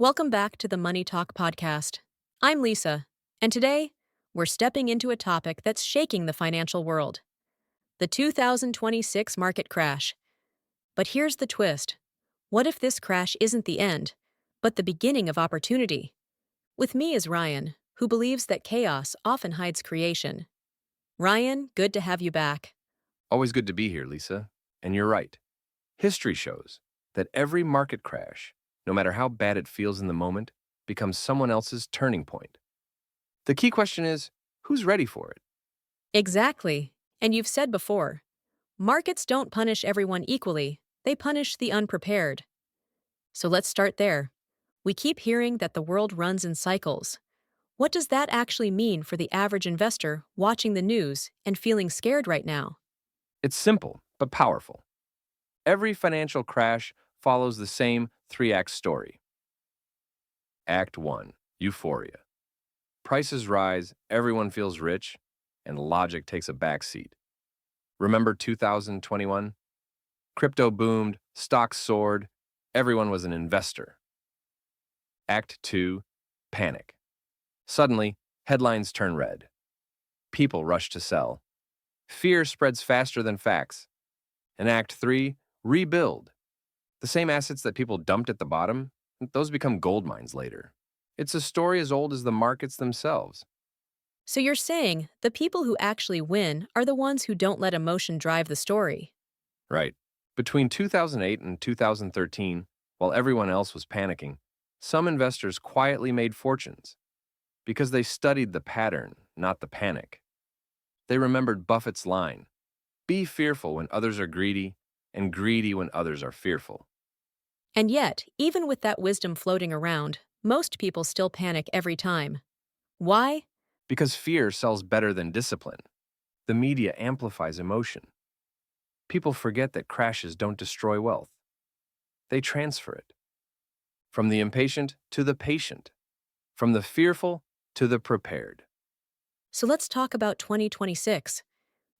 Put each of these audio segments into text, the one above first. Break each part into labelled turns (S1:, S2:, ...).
S1: Welcome back to the Money Talk podcast. I'm Lisa, and today we're stepping into a topic that's shaking the financial world: the 2026 market crash. But here's the twist: what if this crash isn't the end, but the beginning of opportunity? With me is Ryan, who believes that chaos often hides creation. Ryan, good to have you back.
S2: Always good to be here, Lisa. And you're right. History shows that every market crash, no matter how bad it feels in the moment, becomes someone else's turning point. The key question is, who's ready for it?
S1: Exactly. And you've said before, markets don't punish everyone equally, they punish the unprepared. So let's start there. We keep hearing that the world runs in cycles. What does that actually mean for the average investor watching the news and feeling scared right now?
S2: It's simple, but powerful. Every financial crash follows the same three-act story. Act 1, Euphoria. Prices rise, everyone feels rich, and logic takes a backseat. Remember 2021? Crypto boomed, stocks soared, everyone was an investor. Act 2, Panic. Suddenly, headlines turn red. People rush to sell. Fear spreads faster than facts. In Act 3, Rebuild. The same assets that people dumped at the bottom, those become gold mines later. It's a story as old as the markets themselves.
S1: So you're saying the people who actually win are the ones who don't let emotion drive the story.
S2: Right. Between 2008 and 2013, while everyone else was panicking, some investors quietly made fortunes because they studied the pattern, not the panic. They remembered Buffett's line: be fearful when others are greedy, and greedy when others are fearful.
S1: And yet, even with that wisdom floating around, most people still panic every time. Why?
S2: Because fear sells better than discipline. The media amplifies emotion. People forget that crashes don't destroy wealth. They transfer it. From the impatient to the patient. From the fearful to the prepared.
S1: So let's talk about 2026.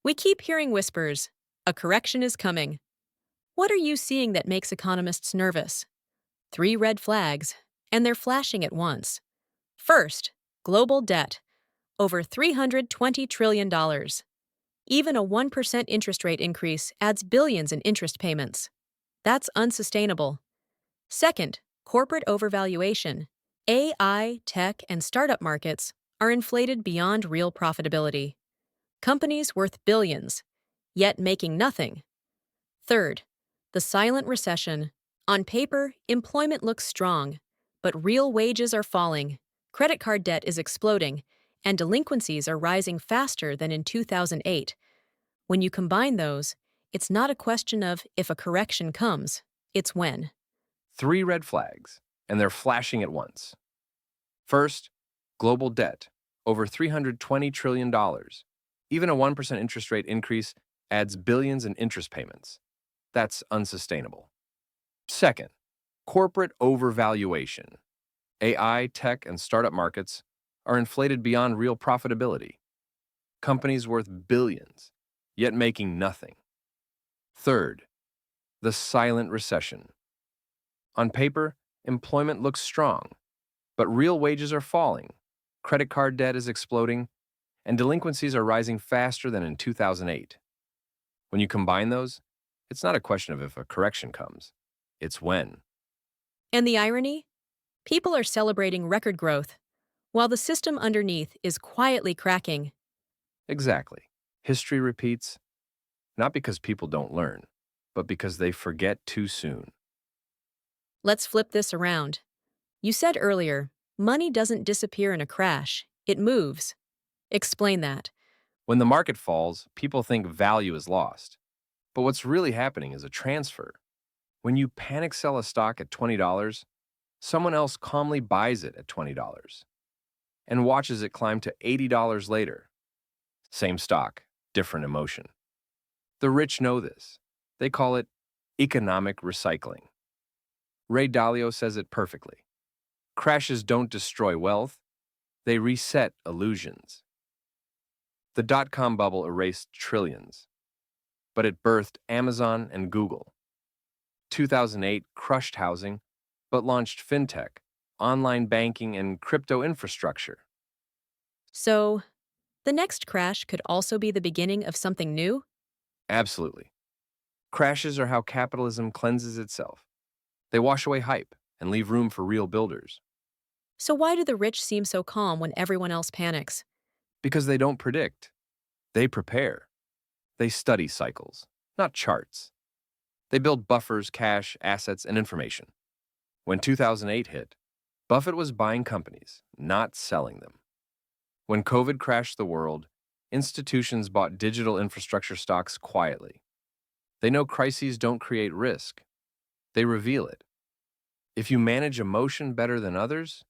S1: We keep hearing whispers: a correction is coming. What are you seeing that makes economists nervous? Three red flags, and they're flashing at once. First, global debt, over $320 trillion. Even a 1% interest rate increase adds billions in interest payments. That's unsustainable. Second, corporate overvaluation. AI, tech, and startup markets are inflated beyond real profitability. Companies worth billions, yet making nothing. Third, the silent recession. On paper, employment looks strong, but real wages are falling, credit card debt is exploding, and delinquencies are rising faster than in 2008. When you combine those, it's not a question of if a correction comes, it's when.
S2: Three red flags, and they're flashing at once. First, global debt, over $320 trillion. Even a 1% interest rate increase adds billions in interest payments. That's unsustainable. Second, corporate overvaluation. AI, tech, and startup markets are inflated beyond real profitability. Companies worth billions, yet making nothing. Third, the silent recession. On paper, employment looks strong, but real wages are falling, credit card debt is exploding, and delinquencies are rising faster than in 2008. When you combine those, it's not a question of if a correction comes, it's when.
S1: And the irony? People are celebrating record growth, while the system underneath is quietly cracking.
S2: Exactly. History repeats, not because people don't learn, but because they forget too soon.
S1: Let's flip this around. You said earlier, money doesn't disappear in a crash, it moves. Explain that.
S2: When the market falls, people think value is lost. But what's really happening is a transfer. When you panic sell a stock at $20, someone else calmly buys it at $20 and watches it climb to $80 later. Same stock, different emotion. The rich know this. They call it economic recycling. Ray Dalio says it perfectly. Crashes don't destroy wealth, they reset illusions. The dot-com bubble erased trillions, but it birthed Amazon and Google. 2008 crushed housing, but launched fintech, online banking, and crypto infrastructure.
S1: So, the next crash could also be the beginning of something new?
S2: Absolutely. Crashes are how capitalism cleanses itself. They wash away hype and leave room for real builders
S1: So, why do the rich seem so calm when everyone else panics?
S2: because they don't predict, they prepare. They study cycles, not charts. They build buffers, cash, assets, and information. When 2008 hit, Buffett was buying companies, not selling them. When COVID crashed the world, institutions bought digital infrastructure stocks quietly. They know crises don't create risk, they reveal it. If you manage emotion better than others,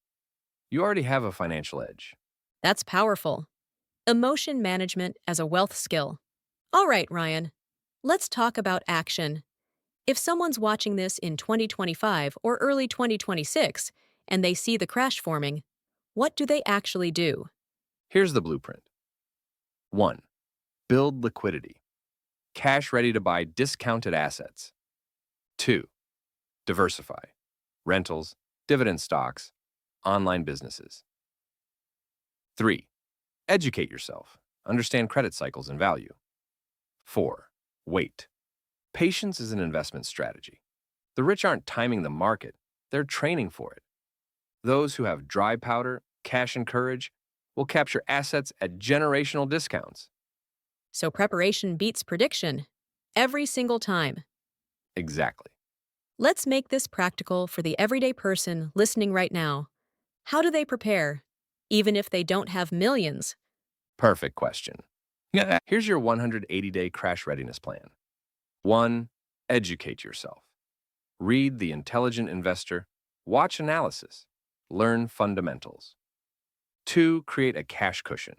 S2: you already have a financial edge.
S1: That's powerful. Emotion management as a wealth skill. All right, Ryan, let's talk about action. If someone's watching this in 2025 or early 2026 and they see the crash forming, what do they actually do?
S2: Here's the blueprint. 1. Build liquidity. Cash ready to buy discounted assets. 2. Diversify. Rentals, dividend stocks, online businesses. 3. Educate yourself. Understand credit cycles and value. 4. Wait. Patience is an investment strategy. The rich aren't timing the market, they're training for it. Those who have dry powder, cash, and courage will capture assets at generational discounts.
S1: So preparation beats prediction every single time.
S2: Exactly.
S1: Let's make this practical for the everyday person listening right now. How do they prepare, even if they don't have millions?
S2: Perfect question. Yeah. Here's your 180-day crash readiness plan. 1. Educate yourself. Read The Intelligent Investor, watch analysis, learn fundamentals. 2. Create a cash cushion,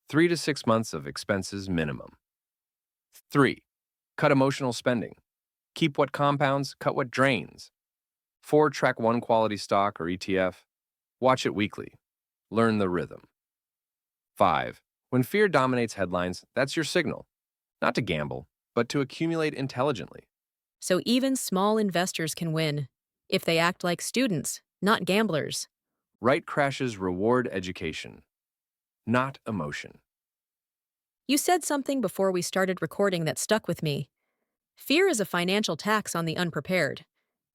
S2: 3 to 6 months of expenses minimum. 3. Cut emotional spending. Keep what compounds, cut what drains. 4. Track one quality stock or ETF. Watch it weekly. Learn the rhythm. 5. When fear dominates headlines, that's your signal. Not to gamble, but to accumulate intelligently.
S1: So even small investors can win if they act like students, not gamblers.
S2: Right crashes reward education, not emotion.
S1: You said something before we started recording that stuck with me. Fear is a financial tax on the unprepared.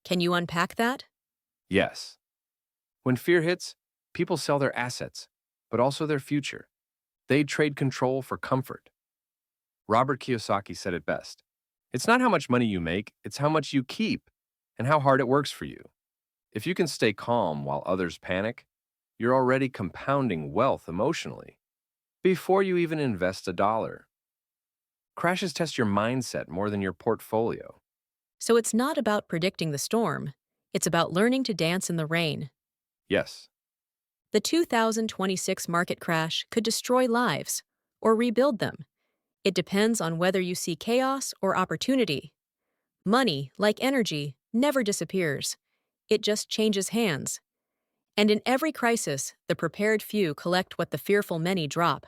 S1: Can you unpack that?
S2: Yes. When fear hits, people sell their assets, but also their future. They trade control for comfort. Robert Kiyosaki said it best. It's not how much money you make, it's how much you keep and how hard it works for you. If you can stay calm while others panic, you're already compounding wealth emotionally before you even invest a dollar. Crashes test your mindset more than your portfolio.
S1: So it's not about predicting the storm. It's about learning to dance in the rain.
S2: Yes,
S1: The 2026 market crash could destroy lives or rebuild them. It depends on whether you see chaos or opportunity. Money, like energy, never disappears. It just changes hands. And in every crisis, the prepared few collect what the fearful many drop.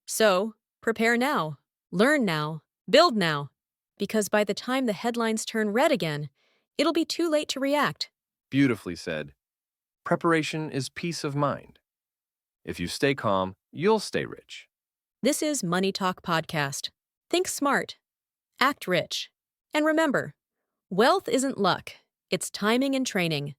S1: So, prepare now, learn now, build now. Because by the time the headlines turn red again, it'll be too late to react.
S2: beautifully said. Preparation is peace of mind. If you stay calm, you'll stay rich.
S1: This is Money Talk Podcast. Think smart, act rich. And remember, wealth isn't luck, it's timing and training.